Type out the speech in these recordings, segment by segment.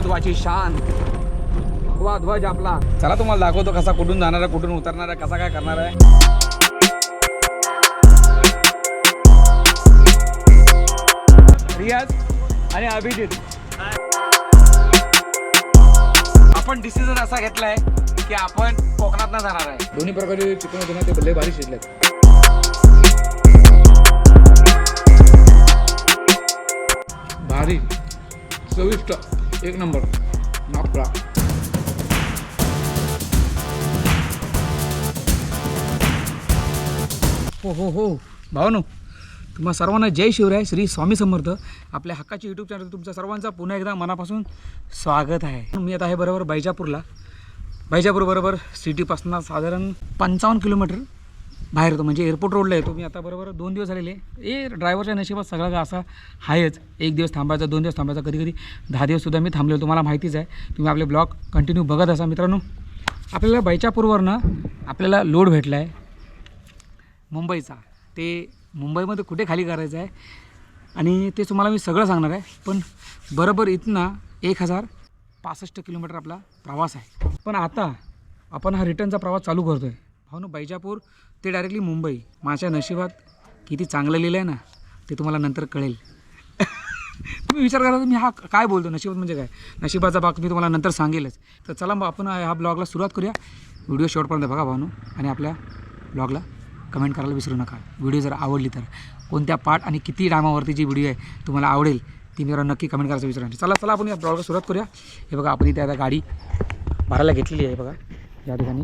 हिंदुत्वाची शान भगवा ध्वज आपला. चला तुम्हाला दाखवतो कसा कुठून जाणार आहे, कुठून उतरणार आहे, कसा काय करणार आहे. रियाज आणि अभिजित आपण डिसिजन असा घेतलाय की आपण कोकणात जाणार आहे. दोन्ही प्रकारचे चिकन होते ना, ते लय भारी शिजलेत. भारी चविष्ट एक नंबर नापळा. हो हो हो भावनो, तुम्हा सर्वांना जय शिवराय, श्री स्वामी समर्थ. आपल्या हक्काची यूट्यूब चॅनल तुमच्या सर्वांचा पुन्हा एकदा मनापासून स्वागत आहे. मी आता आहे बरोबर बैजापूरला. बैजापूर बरोबर सिटीपासून साधारण 55 किलोमीटर बाहेर होतो, म्हणजे एअरपोर्ट रोडला येतो मी आता. बरोबर 2 दिवस झालेले. ड्रायव्हरच्या नशिबात सगळं का असा आहेच. 1 दिवस थांबायचा, 2 दिवस थांबायचा, कधी कधी 10 दिवससुद्धा मी थांबलेलो. तुम्हाला माहितीच आहे, तुम्ही आपले ब्लॉग कंटिन्यू बघत असा. मित्रांनो, आपल्याला बैजापूरवरनं आपल्याला लोड भेटला आहे मुंबईचा. ते मुंबईमध्ये कुठे खाली करायचं आहे आणि ते तुम्हाला मी सगळं सांगणार आहे. पण बरोबर इथनं 1065 किलोमीटर आपला प्रवास आहे. पण आता आपण हा रिटर्नचा प्रवास चालू करतो आहे. भावनो, बैजापूर ते डायरेक्टली मुंबई. माझ्या नशिबात किती चांगलं लिहिलं आहे ना, ते तुम्हाला नंतर कळेल. तुम्ही विचार करा मी हा काय बोलतो, नशिबात म्हणजे काय. नशिबाचा भाग मी तुम्हाला नंतर सांगेलच. तर चला मग आपण ह्या ब्लॉगला सुरुवात करूया. व्हिडिओ शेवटपर्यंत बघा भावनो, आणि आपल्या ब्लॉगला कमेंट करायला विसरू नका. व्हिडिओ जर आवडली तर कोणत्या पार्ट आणि किती टायमावरती जी व्हिडिओ आहे तुम्हाला आवडेल ती मी नक्की कमेंट करायचं विसरू नका. चला आपण या ब्लॉगला सुरुवात करूया. हे बघा, आपण इथे आता गाडी भरायला घेतलेली आहे. बघा या ठिकाणी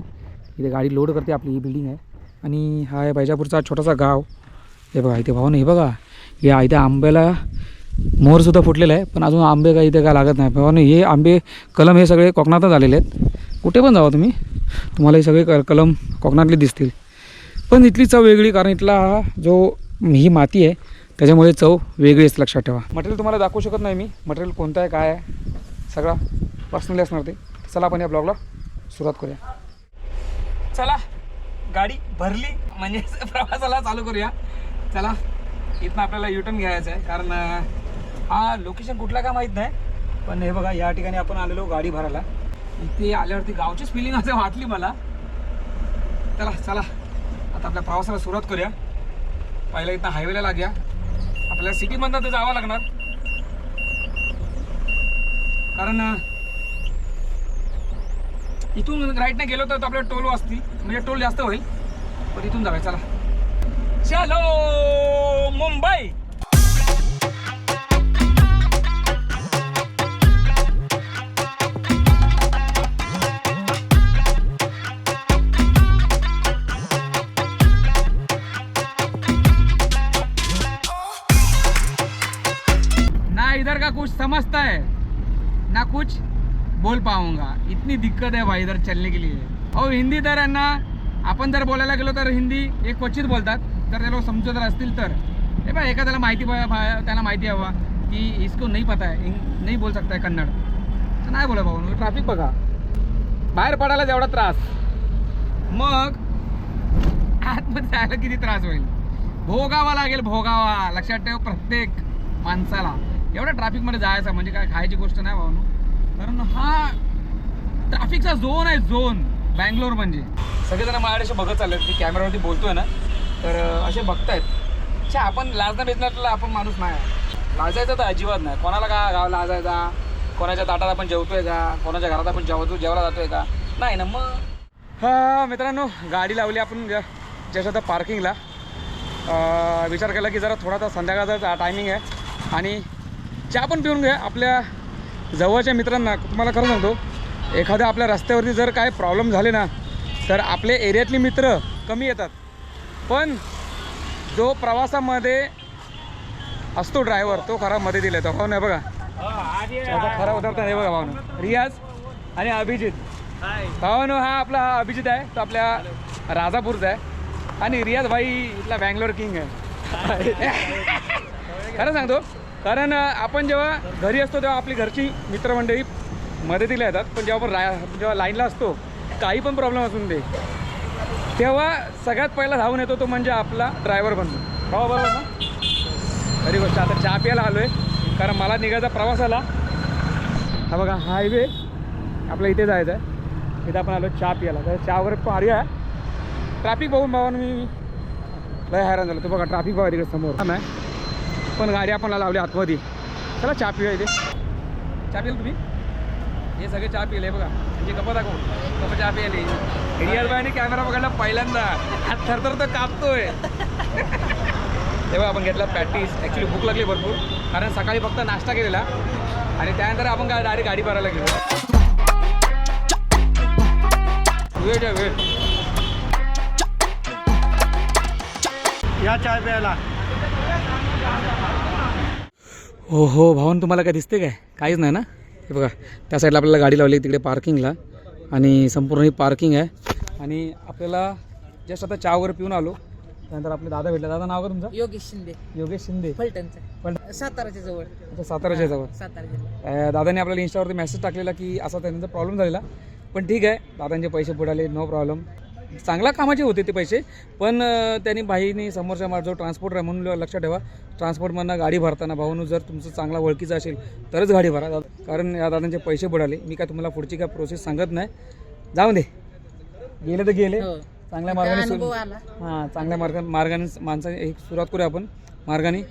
इथे गाडी लोड करते आपली. ही बिल्डिंग आहे आणि हा आहे बैजापूरचा छोटासा गाव. हे बघा इथे भावना, हे बघा या इथे आंब्याला मोहरसुद्धा फुटलेला आहे, पण अजून आंबे काय इथे काय लागत नाही. भावना, हे आंबे कलम हे सगळे कोकणातच आलेले आहेत. कुठे पण जावा तुम्ही, तुम्हाला हे सगळे कलम कोकणातले दिसतील. पण इथली चव वेगळी, कारण इथला हा जो ही माती आहे त्याच्यामुळे चव वेगळी असते, लक्षात ठेवा. मटेरियल तुम्हाला दाखवू शकत नाही मी, मटेरियल कोणतं आहे काय आहे सगळा पर्सनली असणार ते. चला आपण या ब्लॉगला सुरुवात करूया. चला गाडी भरली म्हणजे प्रवासाला चालू करूया. चला इथनं आपल्याला युटर्न घ्यायचं आहे, कारण हा लोकेशन कुठला काय माहीत नाही. पण हे बघा या ठिकाणी आपण आलेलो गाडी भरायला. इथे आल्यावरती गावचीच फिलिंग असं वाटली मला. चला आता आपल्या प्रवासाला सुरुवात करूया. पहिला इथं हायवेला लागूया. आपल्याला सिटीमधनं तर जावं लागणार, कारण इथून राईटने गेलो तर आपल्याला टोल वाजतील, म्हणजे टोल जास्त होईल. पण इथून जाऊया. चला चलो मुंबई. इधर का कुछ समझता है ना कुछ बोल पाऊंगा, इतनी दिक्कत है भाई इधर चलने के लिए. और हिंदी तर आहे ना, आपण जर बोलायला गेलो तर हिंदी एक क्वचित बोलतात, तर ते लोक समजत असतील तर. हे बघा एखाद्याला त्याला माहिती हवा की इसको नहीं पता है, नहीं बोल सकता है कन्नड, तर नाही बोला भाऊ. ट्रॅफिक बघा, बाहेर पडायला जेवढा त्रास, मग आतमध्ये जायला किती त्रास होईल. भोगावा लागेल, भोगावा. लक्षात ठेव प्रत्येक माणसाला. एवढ्या ट्रॅफिकमध्ये जायचं म्हणजे काय खायची गोष्ट नाही भाऊ, कारण हा ट्रॅफिकचा झोन आहे, झोन. बँगलोर म्हणजे सगळेजण माझ्याकडे बघत चालले की कॅमेरावरती बोलतोय ना, तर असे बघतायत. आपण लाजणं बेजण्यातला आपण माणूस नाही. लाजायचं तर अजिबात नाही. कोणाला का गाव लाजायचा, कोणाच्या ताटात आपण जेवतोय का, कोणाच्या घरात आपण जेवायला जातोय का, नाही ना. मग हा मित्रांनो, गाडी लावली आपण जसं आता पार्किंगला. विचार केला की जरा थोडासा संध्याकाळचा टायमिंग आहे आणि चहा पण पिऊन घ्या. आपल्या जवळच्या मित्रांना तुम्हाला खरं सांगतो, एखाद्या आपल्या रस्त्यावरती जर काय प्रॉब्लेम झाले ना, तर आपले एरियातली मित्र कमी येतात, पण जो प्रवासामध्ये असतो ड्रायव्हर तो खरा मध्ये दिला येतो. हो नाही बघा, खरा उतरता हे बघा भावना. रियाज आणि अभिजित. भावनो, हा आपला अभिजित आहे, तो आपल्या राजापूरचा आहे, आणि रियाज भाई इथला बँगलोर किंग आहे. खरं सांगतो, कारण आपण जेव्हा घरी असतो तेव्हा आपली घरची मित्रमंडळी मदतीला येतात, पण जेव्हा आपण जेव्हा लाईनला असतो, काही पण प्रॉब्लेम असून दे, तेव्हा सगळ्यात पहिला धावून येतो तो म्हणजे आपला ड्रायव्हर बनतो. हो बरोबर ना, खरी गोष्ट. आता चहा प्यायला आलो आहे, कारण मला निघायचा प्रवासाला हा बघा हायवे आपल्या इथे जायचं आहे. इथं आपण आलो चहा प्यायला. तर चहा वगैरे पाहूया. ट्रॅफिक बघून भावानं मी लय हैराण झालो. तो बघा ट्रॅफिक बघा तिकडे समोर नाही, पण गाडी आपण लावली आतमध्ये. चला चहा पिऊया इथे. चहा पिल तुम्ही? हे सगळे चहा पिले बघा. म्हणजे गप्पा दाखव गप्पा चहा पिले. रिअल बायने कॅमेरा पकडला पहिल्यांदा. हात थरथर तर कापतोय. तेव्हा आपण घेतला पॅटीस. ॲक्च्युली भूक लागली भरपूर, कारण सकाळी फक्त नाश्ता केलेला आणि त्यानंतर आपण काय डायरेक्ट गाडी भरायला गेलो. वेट आहे वेट या चाय प्यायला. हो हो भावन, तुम्हाला काय दिसते काय? काहीच नाही ना. हे बघा त्या साईडला आपल्याला गाडी लावली तिकडे पार्किंगला, आणि संपूर्ण ही पार्किंग आहे. आणि आपल्याला जस्ट आता चहा वगैरे पिऊन आलो. त्यानंतर आपले दादा भेटले. दादा नाव का तुमचं? योगेश शिंदे. योगेश शिंदे. फलटणचं, साताराच्या जवळ. अच्छा, साताराच्या जवळ. सातारा जिल्हा. दादाने आपल्याला इंस्टावरती मेसेज टाकलेला की असा त्यांचा प्रॉब्लेम झालेला. पण ठीक आहे, दादांचे पैसे बुडाले, नो प्रॉब्लेम. चांगल्या कामाचे होते ते पैसे, पण त्यांनी भाईने समोरच्या जो ट्रान्सपोर्टर आहे म्हणून लक्षात ठेवा, ट्रान्सपोर्टमधनं गाडी भरताना भाऊनं जर तुमचं चांगला ओळखीचं असेल तरच गाडी भरा, कारण या दादांचे पैसे बुडाले. मी काय तुम्हाला पुढची काय प्रोसेस सांगत नाही. जाऊन दे, गेले तर गेले. चांगल्या मार्गाने हां, चांगल्या मार्गाने माणसाने एक सुरुवात करूया आपण मार्गाने.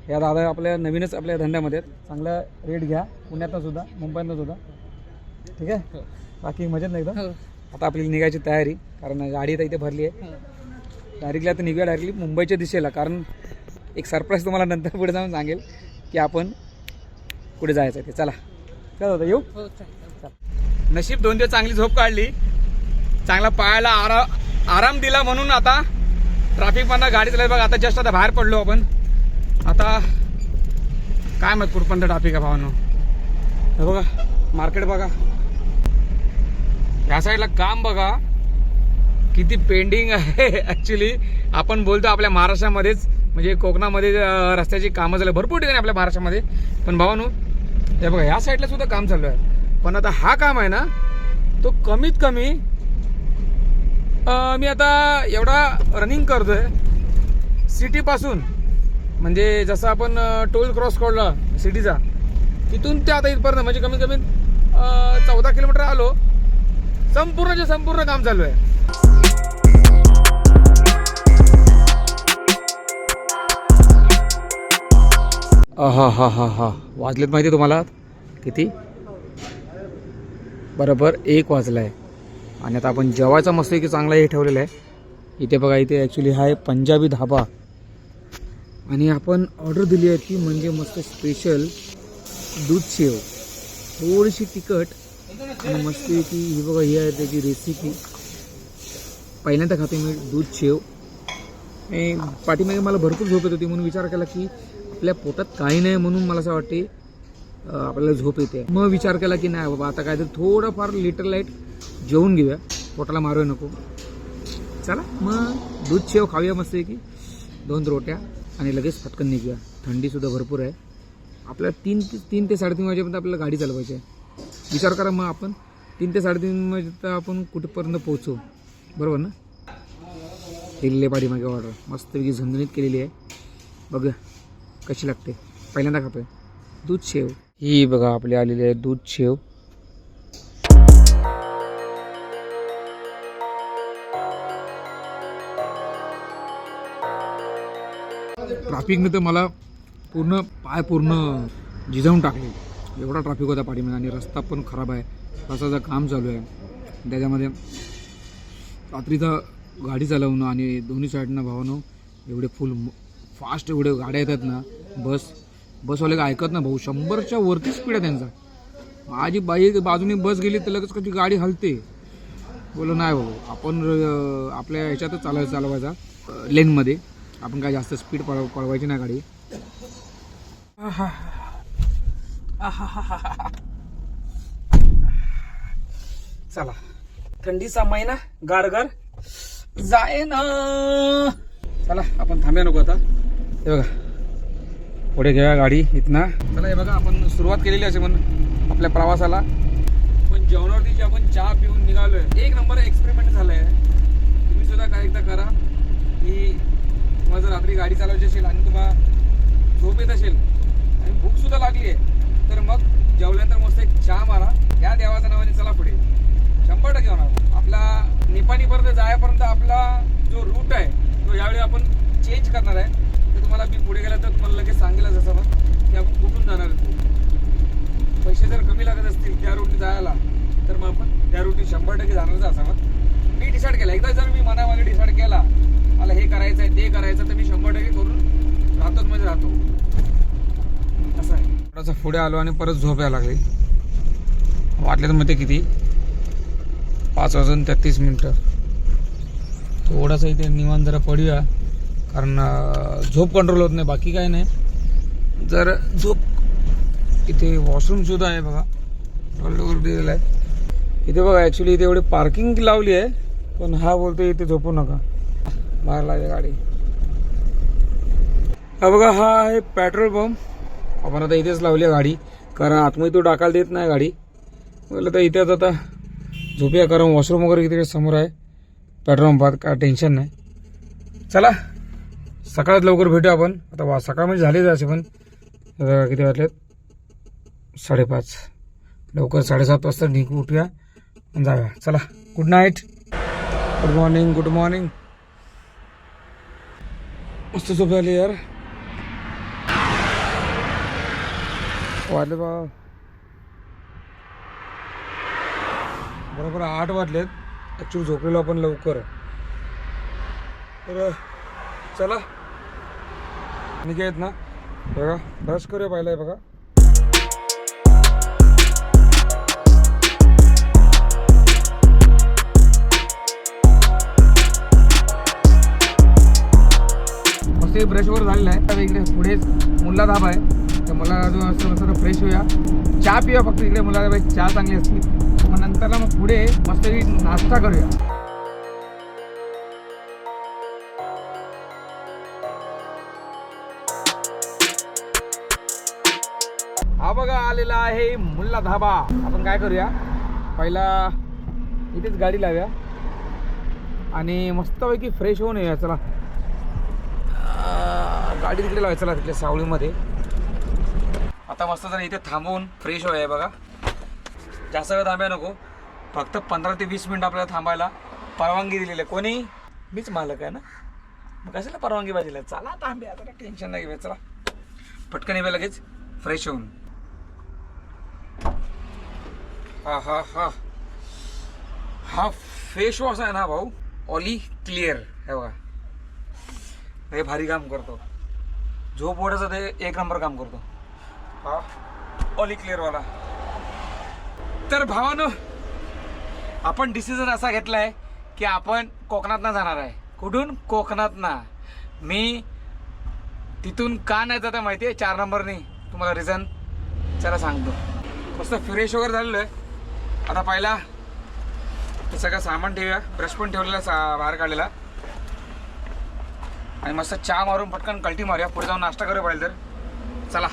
या दादा आपल्या नवीनच आपल्या धंद्यामध्ये आहेत. चांगला रेट घ्या, पुण्यातनं सुद्धा, मुंबईतनं सुद्धा. ठीक आहे, बाकी मजेत नाही एकदम. आता आपली निघायची तयारी, कारण गाडी तर इथे भरली आहे. डायरेक्टली आता निघूया डायरेक्टली मुंबईच्या दिशेला, कारण एक सरप्राईज तुम्हाला नंतर पुढे जाऊन सांगेल की आपण कुठे जायचं आहे ते. चला चला दादा, येऊ. नशीब 2 दिवस चांगली झोप काढली, चांगला पायाला आराम दिला, म्हणून आता ट्रॅफिकमधनं गाडी चालत बघा. आता जस्ट आता बाहेर पडलो आपण. आता काय माहित कुठपर्यंत ट्रॅफिक आहे भावानो. हे बघा मार्केट बघा, या साईडला काम बघा किती पेंडिंग आहे. ॲक्च्युली आपण बोलतो आपल्या महाराष्ट्रामध्येच, म्हणजे कोकणामध्ये रस्त्याची कामं झाली भरपूर ठिकाणी आपल्या महाराष्ट्रामध्ये. पण भावानो हे बघा या साईडला सुद्धा काम चालू आहे. पण आता हा काम आहे ना, तो कमीत कमी मी आता एवढा रनिंग करतोय सिटीपासून, म्हणजे जसं आपण टोल क्रॉस काढला सिटीचा, तिथून ते आता इथपर्यंत म्हणजे कमीत कमी 14 किलोमीटर आलो. संपूर्णचे संपूर्ण काम चालू आहे. हा हा हा हा वाजलेत माहिती तुम्हाला किती? बरोबर 1 वाजला आहे. आणि आता आपण जेवायचा मस्त की चांगला हे ठेवलेला आहे इथे बघा. इथे ॲक्च्युली हा आहे पंजाबी धाबा, आणि आपण ऑर्डर दिली आहे ती म्हणजे मस्त स्पेशल दूध शेव, थोडीशी तिखट आणि मस्त की ही बघा. ही आहे त्याची रेसिपी. पहिल्यांदा खाते मी दूध शेव. पाठीमागे मला भरपूर झोप येत होती, म्हणून विचार केला की आपल्या पोटात काही नाही, म्हणून मला असं वाटते आपल्याला झोप येते. मग विचार केला की नाही बाबा, आता काय तर थोडंफार लिटर लाईट जेवून घेऊया, पोटाला मारूया नको. चला मग दूध शेव खाऊया मस्त की 2 रोट्या, आणि लगेच पटकन निघूया. थंडीसुद्धा भरपूर आहे. आपल्याला 3 ते 3:30 वाजेपर्यंत आपल्याला गाडी चालवायची आहे. विचार करा मग आपण 3 ते 3:30 वाजेपर्यंत आपण कुठेपर्यंत पोहोचू, बरोबर ना. केलेली पाठीमागे ऑर्डर मस्तपैकी झणझणीत केलेली आहे. बघूया कशी लागते. पहिल्यांदा खातोय दूध शेव. ही बघा आपली आलेली आहे दूध शेव. ट्रॅफिकने तर मला पाय पूर्ण झिजवून टाकले. एवढा ट्रॅफिक होता पाठीमध्ये, आणि रस्ता पण खराब आहे. रस्त्याचं काम चालू आहे, त्याच्यामध्ये रात्रीचा गाडी चालवणं आणि दोन्ही साईडनं भावणं एवढे फुल फास्ट एवढे गाड्या येतात ना. बसवाले काय ऐकत ना भाऊ, 100च्या वरती स्पीड आहे त्यांचा. माझी बाजूने बस गेली तर लगेच कशी गाडी हलते. बोलो नाही भाऊ, आपण आपल्या ह्याच्यातच चालवायचा लेनमध्ये. आपण काय जास्त स्पीड पळवायची नाही गाडी. चला, थंडीचा महिना गारगार जाय ना. चला आपण थांब्या नको आता. हे बघा पुढे घ्या गाडी इथना. चला हे बघा आपण सुरुवात केलेली असे म्हणून आपल्या प्रवासाला. पण जेवणावरती जे आपण चहा पिऊन निघालोय, 1 नंबर एक्सपेरिमेंट झालाय. तुम्ही सुद्धा काय एकदा करा की तुम्हाला जर रात्री गाडी चालवायची असेल आणि तुम्हाला झोप येत असेल आणि भूक सुद्धा लागली आहे, तर मग जेवल्यानंतर मस्त एक चहा जायपर्यंत आपला जो रूट आहे तो यावेळी आपण चेंज करणार आहे. ते तुम्हाला मी पुढे गेला तर तुम्हाला लगेच सांगेल जसं मग की आपण कुठून जाणार आहे. पैसे जर कमी लागत असतील त्या रूटने जायला तर मग आपण त्या रूटने 100% जाणारच असावं. मी डिसाईड केलं, एकदा जर मी मनामध्ये डिसाईड केला मला हे करायचं आहे ते करायचं तर मी 100% करून राहतोच म्हणजे राहतो. असं आहे. थोडासा पुढे आलो आणि परत झोप यायला लागली. वाटले तर मग ते किती 5:33. थोडासा इथे निवांत जरा पडूया कारण झोप कंट्रोल होत नाही, बाकी काय नाही. जर झोप इथे वॉशरूम सुद्धा आहे बघा, टॉयलेट दिलेला आहे इथे बघा. ॲक्च्युली इथे एवढी पार्किंग लावली आहे पण हा बोलतो इथे झोपू नका, बाहेर लागेल गाडी. हा बघा, हा आहे पेट्रोल पंप. आपण आता इथेच लावली आहे गाडी कारण आतमध्ये तो टाकायला देत नाही गाडी. म्हटलं तर इथेच आता झोपूया कारण वॉशरूम वगैरे इथे समोर आहे पेट्रोल पंपात, काय टेन्शन नाही. चला सकाळात लवकर भेटू आपण. आता सकाळ म्हणजे झाले असे पण किती वाजलेत 5:30. लवकर 7:30 वाजता निघू, उठूया आणि जाऊया. चला, good night, good morning. Good morning. मस्त झोप झाली यार. वाजले बा बरोबर 8 वाजलेत. ॲक्च्युली झोपलेलो आपण लवकर. तर चला निघायत ना बघा, ब्रश करूया पाहिलं आहे बघा. मस्त ब्रशवर झालेलं आहे. तर इकडे पुढेच मुल्ला धाबा आहे तर मला जो असं मस्त फ्रेश होऊया, चहा पिऊया. फक्त इकडे मुल्ला धाबा चहा चांगली असते. मग नंतरला मग पुढे मस्त नाश्ता करूया. हा बघा आलेला आहे मुल्ला धाबा. आपण काय करूया, पहिला इथेच गाडी लावूया आणि मस्तपैकी फ्रेश होऊन येऊया. चला गाडी तिकडे लावायचं, चला तिकडे सावळीमध्ये. आता मस्त जरा इथे थांबवून फ्रेश होऊया. बघा जास्त वेळ थांबाय नको, फक्त 15 ते 20 मिनिट आपल्याला थांबायला परवानगी दिलेली आहे. कोणी? मीच मालक आहे ना, मग कशाला परवानगी पाहिजे. चला थांबूया, आता टेन्शन नाही घ्या. चला पटकन येऊया लगेच फ्रेश होऊन. हा हा हा हा फेस वॉश आहे ना भाऊ, ऑली क्लिअर है बघा. हे भारी काम करतो, झोप ओढायचं ते 1 नंबर काम करतो हा ऑली क्लिअरवाला. तर भावानो आपण डिसिजन असा घेतला आहे की आपण कोकणातनं जाणार आहे. कुठून? कोकणातनं. मी तिथून का नाही जाता माहिती आहे? 4 नंबरनी. तुम्हाला रिझन चला सांगतो. मस्त फ्रेश वगैरे झालेलं आहे. आता पहिला हे सगळं सामान ठेवूया. ब्रश पण ठेवलेला बाहेर काढलेला आणि मस्त चहा मारून पटकन कल्टी मारूया. पुढे जाऊन नाश्ता करूया पाहिजे तर. चला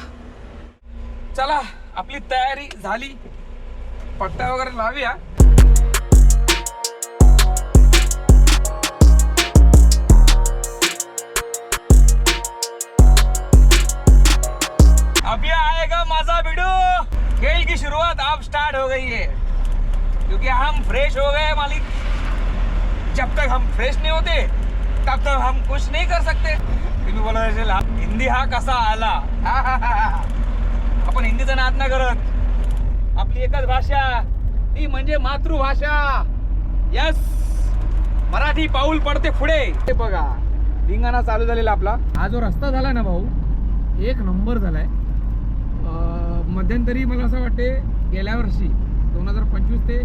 चला आपली तयारी झाली, पट्टा वगैरे लावूया. अभी आएगा मजा वीडियो. खेल की शुरुआत अब स्टार्ट हो गई है क्योंकि हम फ्रेश हो गए मालिक. जब तक हम फ्रेश नहीं होते तब तक हम कुछ नहीं कर सकते. तुम्ही बोला असेल हिंदी हा कसा आला. आपण हिंदीचा नाद नाही करत. आपली एकच भाषा, ती म्हणजे मातृभाषा. यस, मराठी पाऊल पडते पुढे. ते बघा धिंगाणा चालू झालेला आपला. हा जो रस्ता झाला ना भाऊ, 1 नंबर झालाय. मध्यंतरी मला असं वाटते गेल्या वर्षी 2025 ते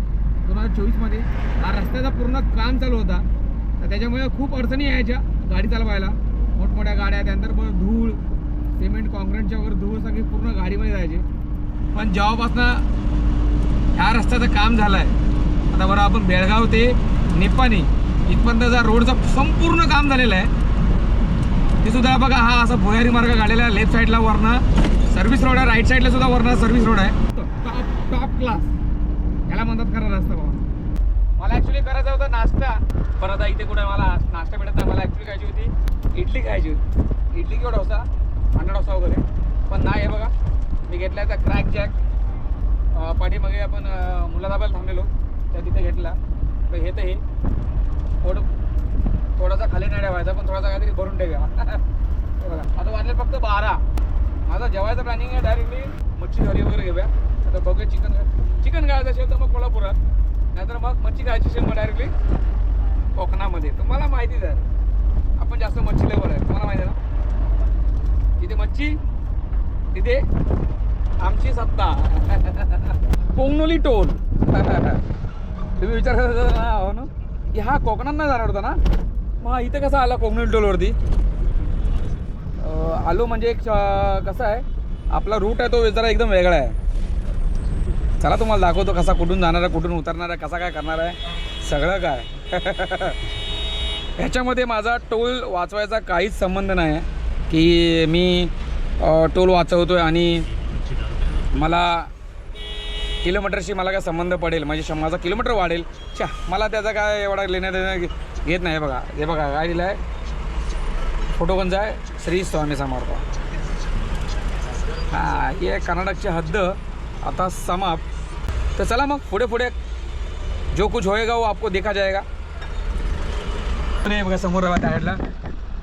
2024 मध्ये हा रस्त्याचा पूर्ण काम चालू होता. तर त्याच्यामुळे खूप अडचणी यायच्या गाडी चालवायला. मोठमोठ्या गाड्या, त्यानंतर धूळ, सिमेंट कॉन्क्रीटच्या वगैरे धूळ सगळी पूर्ण गाडीमध्ये जायचे. पण जेव्हापासनं ह्या रस्त्याचं काम झालं आहे, आता बरं आपण बेळगाव ते निपाणी इथपर्यंतचा रोडचं संपूर्ण काम झालेलं आहे. ते सुद्धा बघा, हा असा भुयारी मार्ग काढलेला. लेफ्ट साईडला वरनं सर्व्हिस रोड आहे, राईट साईडला सुद्धा वरनं सर्व्हिस रोड आहे. टॉप क्लास याला म्हणतात खरा रस्ता बाबा. मला ॲक्च्युली करायचा होता नाश्ता, पण आता इथे कुठे मला नाश्ता मिळत नाही. मला ॲक्च्युली खायची होती इडली खायची होती. इडली किंवा डोसा, अंडा डोसा वगैरे, पण नाही. हे बघा मी घेतला आहे क्रॅक जॅक. पाठीमागे आपण मुला धाब्याला थांबलेलो त्या तिथे घेतला. तर हे तर हे पोट थोडासा खाली नाही ठेवायचा, पण थोडासा काहीतरी भरून ठेवूया. हे बघा आता वाजले फक्त 12. माझा जेवायचं प्लॅनिंग आहे डायरेक्टली मच्छी थाली वगैरे घेऊया. आता बघूया चिकन खायचं असेल तर मग कोल्हापुरात, नाहीतर मग मच्छी खायची असेल मग डायरेक्टली कोकणामध्ये. तुम्हाला माहितीच आहे आपण जास्त मच्छी लेवर आहे, तुम्हाला माहिती आहे ना. तिथे मच्छी तिथे आमची सत्ता. कोंगनोली टोल. तुम्ही विचार करत ना हो ना की हा कोकणात नाही जाणार होता ना, मग इथे कसा आला कोंगनोली टोलवरती. आलो म्हणजे एक कसं आहे आपला रूट आहे तो जरा एकदम वेगळा आहे. चला तुम्हाला दाखवतो कसा कुठून जाणार आहे, कुठून उतरणार आहे, कसा काय करणार आहे सगळं काय. ह्याच्यामध्ये माझा टोल वाचवायचा काहीच संबंध नाही आहे की मी टोल वाचवतो आहे आणि मला किलोमीटरशी मला काय संबंध पडेल, म्हणजे माझा किलोमीटर वाढेल. मला त्याचा काय एवढा लेण्या देणं घेत नाही. हे बघा काय लिहिलं आहे, फोटो कोणचा आहे, श्री स्वामी समर्थ. हां ये कर्नाटकची हद्द आता समाप्त. तर चला मग पुढे जो कुछ होएगा वो आपको देखा जाएगा. नाही बघा समोर टायरला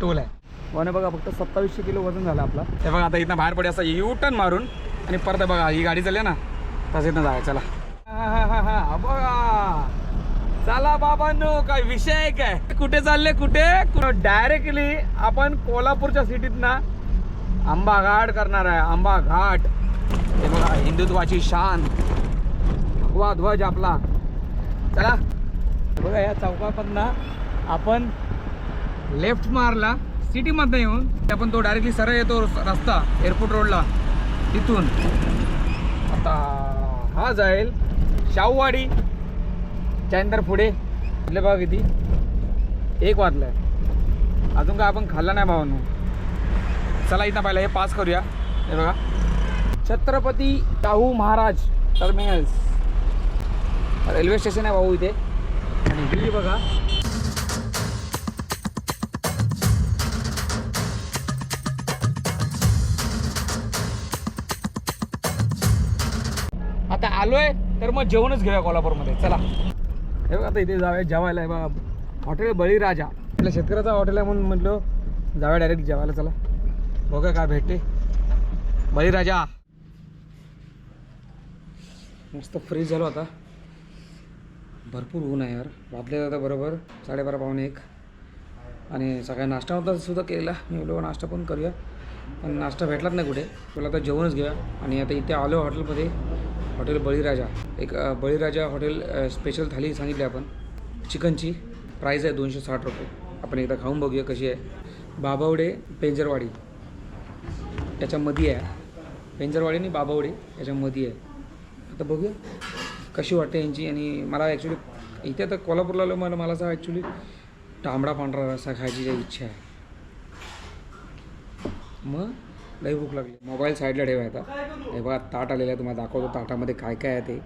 टोल आहे. वन बघा फक्त 2700 किलो वजन झालं आपला. हे बघा आता इथं बाहेर पडे असं यू-टर्न मारून आणि परत बघा ही गाडी चालली ना तसं इथं जाय. चला हा बघा चला बाबांनो, काय विषय आहे काय, कुठे चालले कुठे. डायरेक्टली आपण कोल्हापूरच्या सिटीत ना आंबा घाट करणार आहे. आंबा घाट. हे बघा हिंदुत्वाची शान भगवा ध्वज आपला. चला बघा या चौकामधनं आपण लेफ्ट मारला सिटीमधनं येऊन आपण तो डायरेक्टली सरळ येतो रस्ता एअरपोर्ट रोडला तिथून. आता हा जाईल शाहूवाडी. त्यानंतर पुढे म्हटलं बघा किती 1 वाजलं आहे, अजून काय आपण खाल्ला नाही भावांनो. चला इथं पहिला हे पास करूया. हे बघा Chhatrapati Shahu Maharaj terminals railway station आहे भाऊ इथे. आणि ही बघा आता आलोय तर मग जेवणच घेऊया कोल्हापूरमध्ये. चला हे बघा आता इथे जाऊया जेवायला. आहे बघा हॉटेल बळीराजा, आपल्या शेतकऱ्याचा हॉटेल आहे म्हणून म्हटलं जाऊया डायरेक्ट जेवायला. चला बघा काय भेटते. बळीराजा मस्त फ्रीज झालो आता. भरपूर ऊन आहे यार. वाजले आता बरोबर 12:30 पावणे 1. आणि सकाळी नाश्ता होता सुद्धा केलेला. मी बोललो नाश्ता पण करूया, पण नाश्ता भेटलाच नाही कुठे. तुला आता जेवणच घेऊया. आणि आता इथे आलो हॉटेलमध्ये, हॉटेल बळीराजा. एक बळीराजा हॉटेल स्पेशल थाली सांगितली आपण चिकनची. प्राईस आहे 260 रुपये. आपण एकदा खाऊन बघूया कशी आहे. बाबावडे पेंजरवाडी याच्यामध्ये आहे. पेंजरवाडी आणि बाबावडे याच्यामध्ये आहे. आता बघूया कशी वाटते यांची. आणि मला ॲक्च्युली इथे आता कोल्हापूरला आलो मला असं ॲक्च्युली तांबडा पांढरा रस्सा खायची इच्छा आहे. मग लई भूक लागली. मोबाईल साईडला ठेवायचा. हे बघा ताट आलेलं आहे, तुम्हाला दाखवतो ताटामध्ये काय काय आहे ते.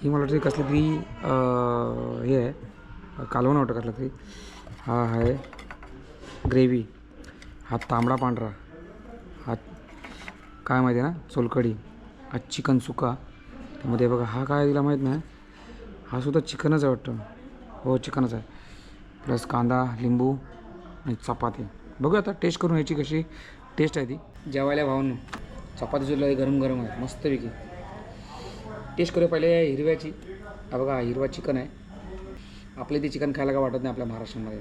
ही मला वाटते कसली तरी हे आहे कालवण वाटतं कसलं तरी. हा आहे ग्रेव्ही, हा तांबडा पांढरा, हा काय माहिती आहे ना सोलकढी, हा चिकन सुका. त्यामध्ये बघा हा काय दिला माहीत नाही, हा सुद्धा चिकनच आहे वाटतं. हो चिकनच आहे. प्लस कांदा लिंबू आणि चपाती. बघूया आता टेस्ट करून याची कशी टेस्ट आहे ती. जेवायला भावांनो चपाती सुद्धा गरम गरम आहे मस्तपैकी. टेस्ट करूया पहिले हिरव्याची. हा बघा हिरवा चिकन आहे. आपले ते चिकन खायला का वाटत नाही आपल्या महाराष्ट्रामध्ये,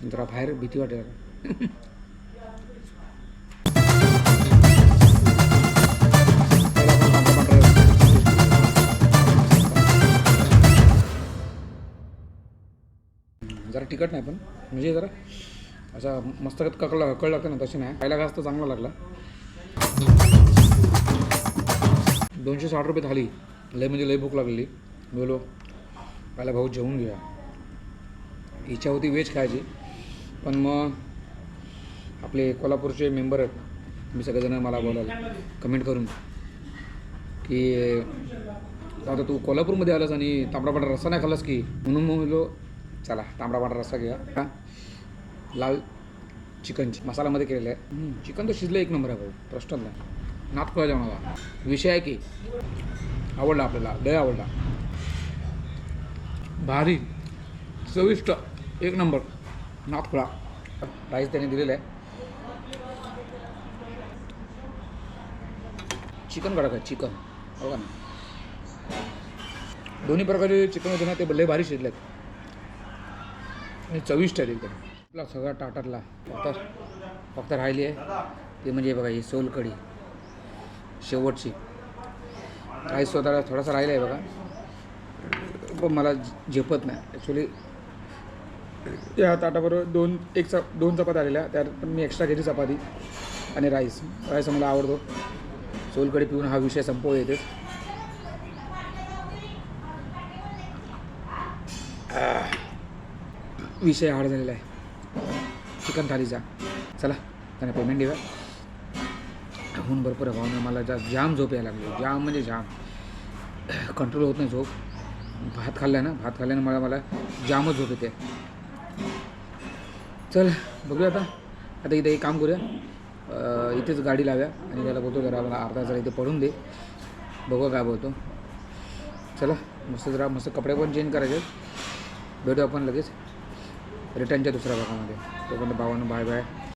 पण जरा बाहेर भीती वाटेल. जरा तिखट नाही पण म्हणजे जरा असा मस्त कळ लागतं ना तशी नाही. खायला घास तर चांगला लागला. 260 रुपये थाली. लय म्हणजे लय भूक लागलेली. बोलो पहिला भाऊ जेवून घ्या. इच्छा होती व्हेज खायची, पण मग आपले कोल्हापूरचे मेंबर आहेत मी सगळेजण मला बोलायला कमेंट करून की आता तू कोल्हापूरमध्ये आलास आणि तांबडा पांढरा रस्सा नाही खाल्लास की, म्हणून मग बोललो चला तांबडा पांढरा रस्सा घ्या. का लाल चिकनची मसाल्यामध्ये केलेलं आहे. चिकन तर शिजलं एक नंबर आहे भाऊ, प्रश्नच नाही. नात कळायचा मला. विषय आहे की आवडला आपल्याला, लय आवडला. भारी चविष्ट एक नंबर नागपुरा राईस त्याने दिलेला आहे. चिकन कडक आहे चिकन हो का ना. दोन्ही प्रकारचे चिकन होते ना ते लय भारी शिजले आहेत आणि चविष्ट आहेत एकदम. आपला सगळा टाटातला फक्त राहिली आहे ते म्हणजे बघा ही सोलकढी शेवटची. राईस स्वतःला थोडासा राहिला आहे बघा पण मला झेपत नाही ॲक्च्युली. या ताटाबरोबर दोन चपात्या आलेल्या त्यात पण मी एक्स्ट्रा घेतली चपाती आणि राईस मला आवडतो. सोलकढी पिऊन हा विषय संपव येतेच. विषय हार्ड झालेला आहे चिकन थालीचा. चला त्यांना पेमेंट देऊया. होऊन भरपूर आहे भावना. मला जाम झोप यायला लागली जाम म्हणजे जाम कंट्रोल होत नाही झोप. भात खाल्ल्यानं मला जामच झोप येते. चल बघूया आता इथे एक काम करूया. इथेच गाडी लाव्या आणि त्याला बोलतो जरा मला अर्धा जरा इथे पडून दे बघू काय बोलतो. चला मस्त कपडे पण चेंज करायचे. भेटू आपण लगेच रिटर्नच्या दुसऱ्या भागामध्ये. तोपर्यंत भावानं बाय बाय.